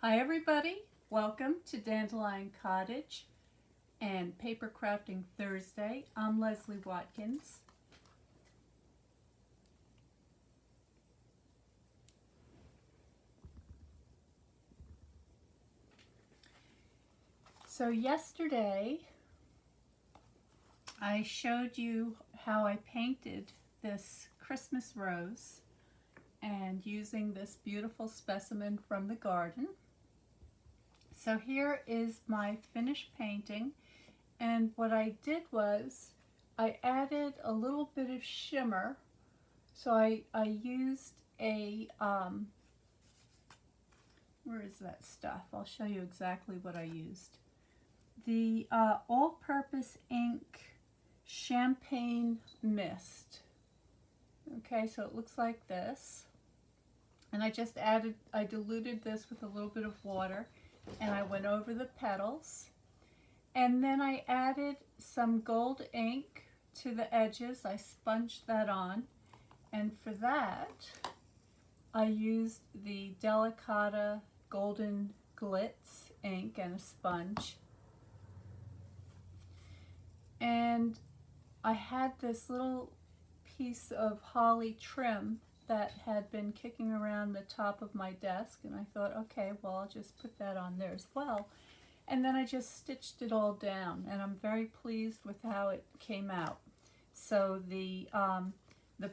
Hi everybody, welcome to Dandelion Cottage and Paper Crafting Thursday. I'm Leslie Watkins. So yesterday I showed you how I painted this Christmas rose and using this beautiful specimen from the garden. So here is my finished painting, and what I did was I added a little bit of shimmer. So I used a, where is that stuff? I'll show you exactly what I used. The all-purpose ink champagne mist. Okay, so it looks like this. And I diluted this with a little bit of water, and I went over the petals. And then I added some gold ink to the edges. I sponged that on. And for that, I used the Delicata Golden Glitz ink and a sponge. And I had this little piece of holly trim that had been kicking around the top of my desk, and I thought, okay, well, I'll just put that on there as well. And then I just stitched it all down, and I'm very pleased with how it came out. So the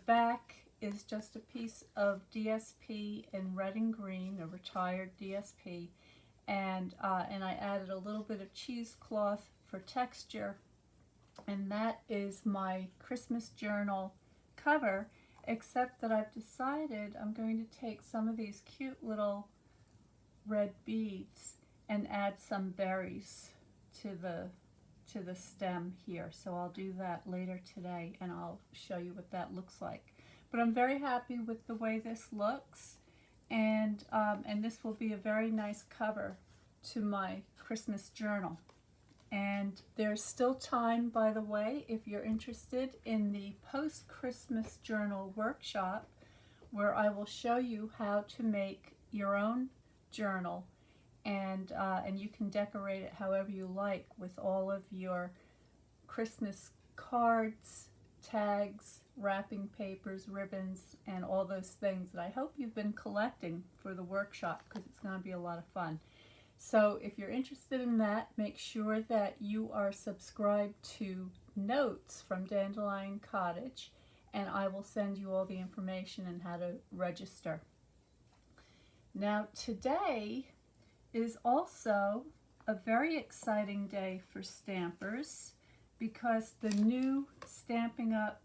back is just a piece of DSP in red and green, a retired DSP, and I added a little bit of cheesecloth for texture, and that is my Christmas journal cover, except that I've decided I'm going to take some of these cute little red beads and add some berries to the stem here. So I'll do that later today, and I'll show you what that looks like. But I'm very happy with the way this looks, and this will be a very nice cover to my Christmas journal. And there's still time, by the way, if you're interested in the post-Christmas journal workshop, where I will show you how to make your own journal, and you can decorate it however you like with all of your Christmas cards, tags, wrapping papers, ribbons, and all those things that I hope you've been collecting for the workshop, because it's going to be a lot of fun. So if you're interested in that, make sure that you are subscribed to Notes from Dandelion Cottage, and I will send you all the information on how to register. Now today is also a very exciting day for stampers, because the new Stampin' Up!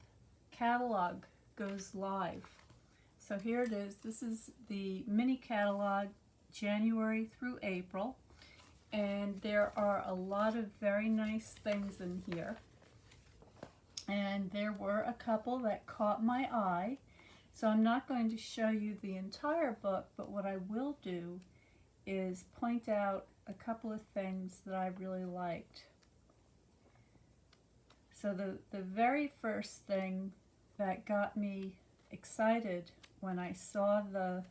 Catalog goes live. So here it is. This is the mini catalog, January through April, and there are a lot of very nice things in here, and there were a couple that caught my eye. So I'm not going to show you the entire book, but what I will do is point out a couple of things that I really liked. So the very first thing that got me excited when I saw the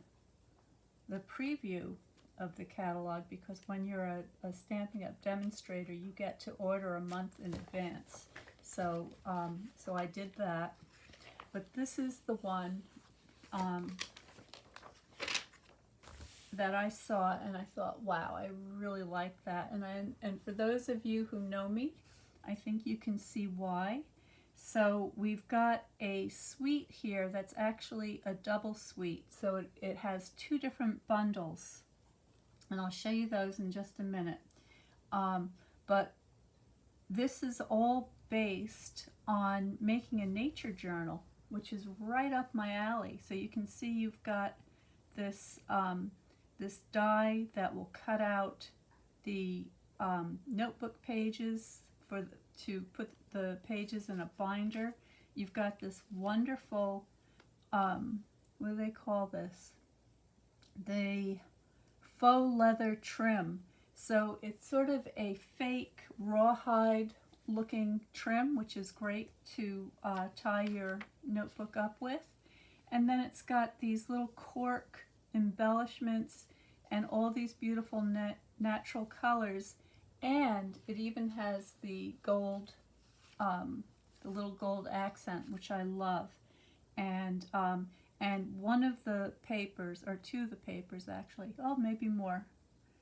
preview of the catalog, because when you're a Stampin' Up! Demonstrator, you get to order a month in advance. So so I did that. But this is the one that I saw, and I thought, wow, I really like that. And for those of you who know me, I think you can see why. So we've got a suite here that's actually a double suite. So it has two different bundles, and I'll show you those in just a minute. But this is all based on making a nature journal, which is right up my alley. So you can see you've got this this die that will cut out the notebook pages to put the pages in a binder. You've got this wonderful, what do they call this? The faux leather trim. So it's sort of a fake rawhide looking trim, which is great to tie your notebook up with. And then it's got these little cork embellishments and all these beautiful natural colors, and it even has the gold, the little gold accent, which I love. And one of the papers, or two of the papers actually, oh maybe more,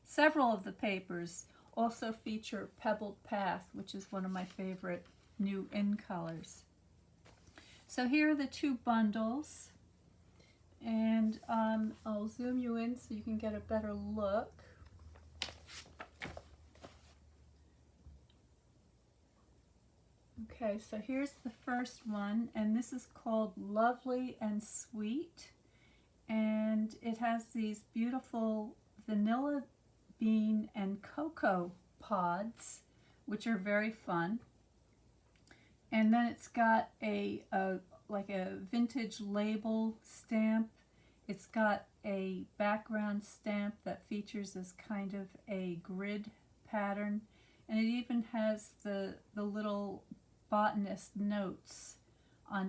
several of the papers also feature Pebbled Path, which is one of my favorite new in colors. So here are the two bundles, and I'll zoom you in so you can get a better look. Okay, so here's the first one, and this is called Lovely and Sweet, and it has these beautiful vanilla bean and cocoa pods, which are very fun. And then it's got like a vintage label stamp. It's got a background stamp that features this kind of a grid pattern, and it even has the little botanist notes on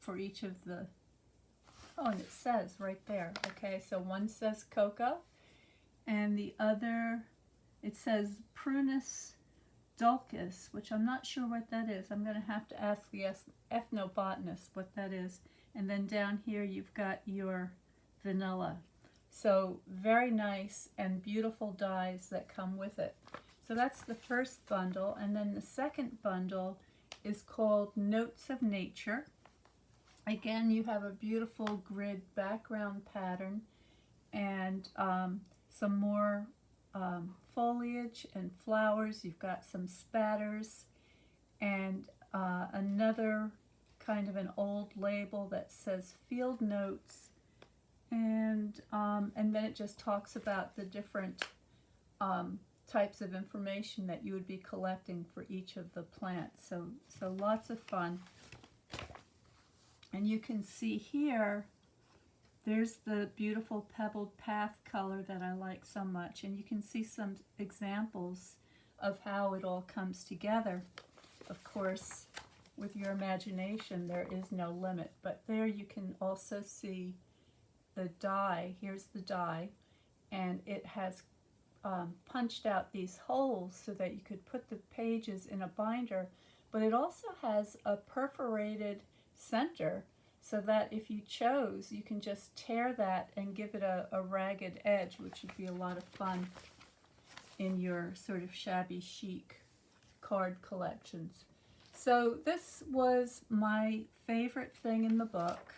for each of the, oh, and it says right there, okay, so one says cocoa, and the other, it says Prunus dulcis, which I'm not sure what that is. I'm going to have to ask the ethnobotanist what that is. And then down here you've got your vanilla. So very nice and beautiful dyes that come with it. So that's the first bundle, and then the second bundle is called Notes of Nature. Again, you have a beautiful grid background pattern, and some more foliage and flowers. You've got some spatters, and another kind of an old label that says Field Notes, and then it just talks about the different types of information that you would be collecting for each of the plants. So lots of fun. And you can see here, there's the beautiful Pebbled Path color that I like so much, and you can see some examples of how it all comes together. Of course, with your imagination, there is no limit, but there you can also see the die. Here's the die, and it has punched out these holes so that you could put the pages in a binder, but it also has a perforated center so that if you chose, you can just tear that and give it a ragged edge, which would be a lot of fun in your sort of shabby chic card collections. So this was my favorite thing in the book.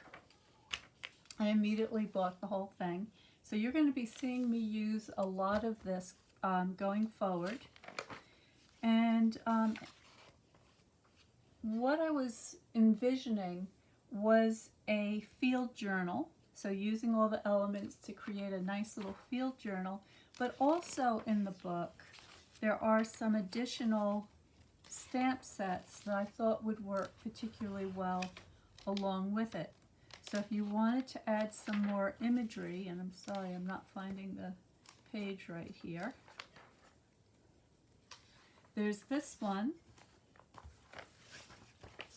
I immediately bought the whole thing. So you're going to be seeing me use a lot of this going forward. And what I was envisioning was a field journal. So using all the elements to create a nice little field journal. But also in the book, there are some additional stamp sets that I thought would work particularly well along with it. So if you wanted to add some more imagery, and I'm sorry I'm not finding the page right here, there's this one.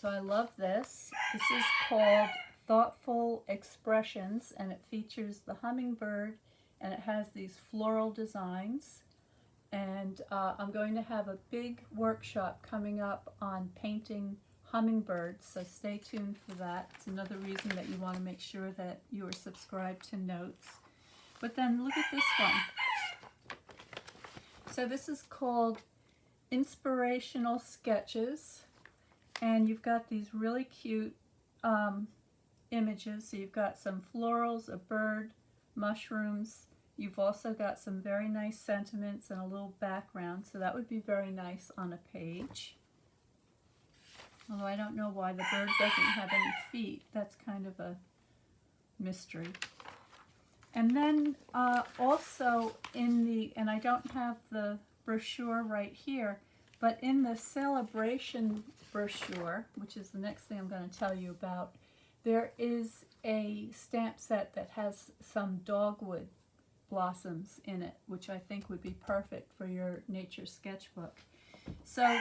So I love this. This is called Thoughtful Expressions, and it features the hummingbird, and it has these floral designs. And I'm going to have a big workshop coming up on painting hummingbirds, so stay tuned for that. It's another reason that you want to make sure that you are subscribed to Notes. But then look at this one. So this is called Inspirational Sketches, and you've got these really cute images. So you've got some florals, a bird, mushrooms. You've also got some very nice sentiments and a little background, so that would be very nice on a page. Although I don't know why the bird doesn't have any feet. That's kind of a mystery. And then also in the, and I don't have the brochure right here, but in the Sale-A-Bration brochure, which is the next thing I'm going to tell you about, there is a stamp set that has some dogwood blossoms in it, which I think would be perfect for your nature sketchbook. So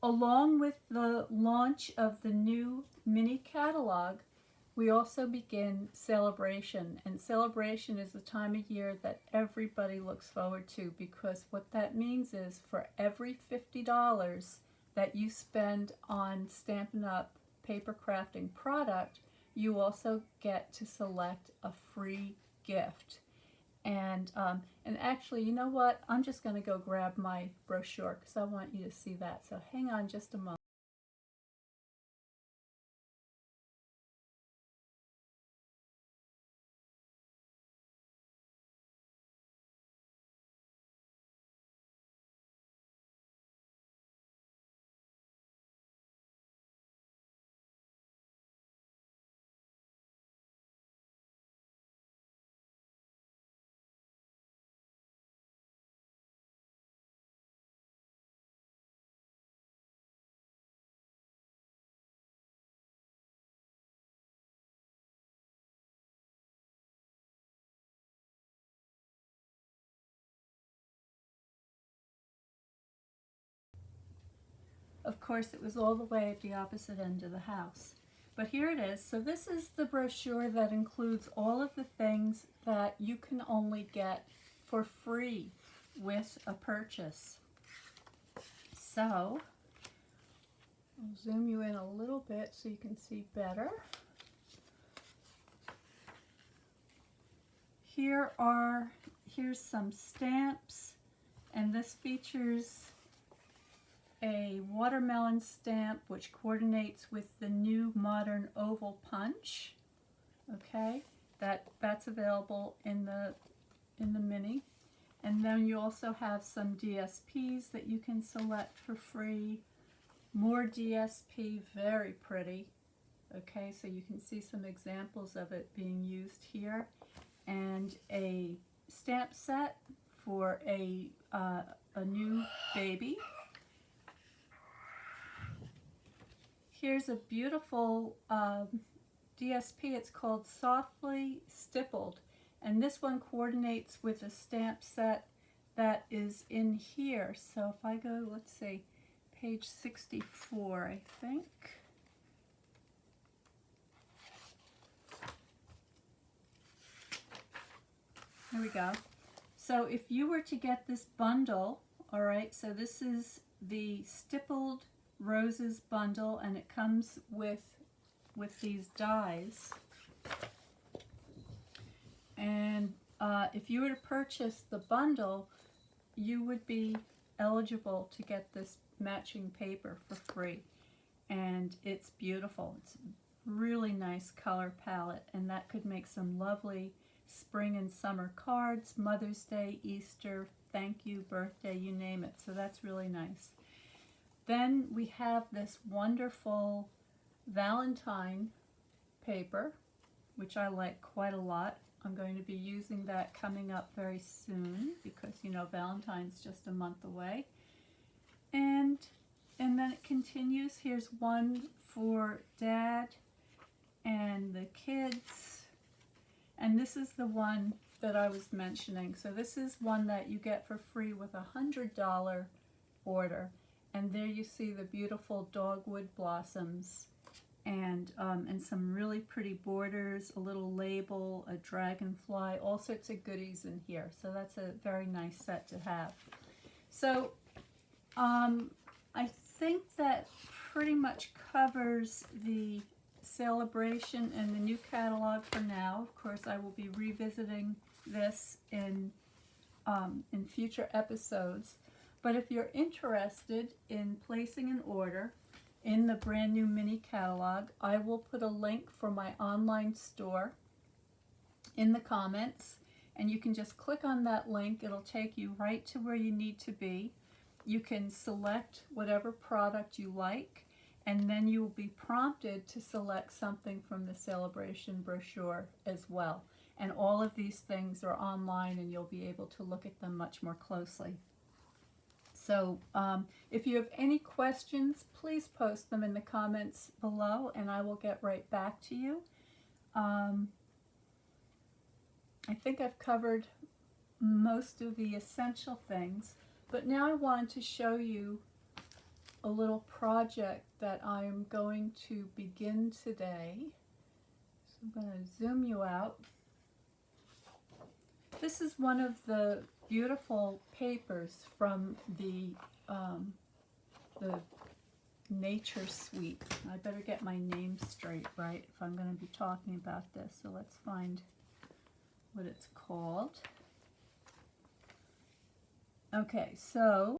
along with the launch of the new mini catalog, we also begin Sale-A-Bration, and Sale-A-Bration is the time of year that everybody looks forward to, because what that means is for every $50 that you spend on Stampin' Up! Paper crafting product, you also get to select a free gift. And actually, you know what? I'm just going to go grab my brochure because I want you to see that. So hang on just a moment. Of course, it was all the way at the opposite end of the house. But here it is. So this is the brochure that includes all of the things that you can only get for free with a purchase. So I'll zoom you in a little bit so you can see better. Here's some stamps, and this features a watermelon stamp which coordinates with the new modern oval punch. Okay, that's available in the mini. And then you also have some DSPs that you can select for free. More DSP, very pretty. Okay, so you can see some examples of it being used here. And a stamp set for a new baby. Here's a beautiful DSP. It's called Softly Stippled, and this one coordinates with a stamp set that is in here. So if I go, let's see, page 64, I think. Here we go. So if you were to get this bundle, all right, so this is the Stippled Roses bundle, and it comes with these dies. And if you were to purchase the bundle, you would be eligible to get this matching paper for free. And it's beautiful. It's a really nice color palette, and that could make some lovely spring and summer cards, Mother's Day, Easter, thank you, birthday, you name it. So that's really nice. Then we have this wonderful Valentine paper, which I like quite a lot. I'm going to be using that coming up very soon because, you know, Valentine's just a month away. And then it continues. Here's one for Dad and the kids. And this is the one that I was mentioning. So this is one that you get for free with a $100 order. And there you see the beautiful dogwood blossoms and some really pretty borders, a little label, a dragonfly, all sorts of goodies in here. So that's a very nice set to have. So I think that pretty much covers the Sale-A-Bration and the new catalog for now. Of course, I will be revisiting this in future episodes. But if you're interested in placing an order in the brand new mini catalog, I will put a link for my online store in the comments, and you can just click on that link. It'll take you right to where you need to be. You can select whatever product you like, and then you will be prompted to select something from the Sale-A-Bration brochure as well. And all of these things are online, and you'll be able to look at them much more closely. So if you have any questions, please post them in the comments below, and I will get right back to you. I think I've covered most of the essential things, but now I wanted to show you a little project that I'm going to begin today. I'm going to zoom you out. This is one of the beautiful papers from the Nature Suite. I better get my name straight, right, if I'm going to be talking about this. So let's find what it's called. Okay, so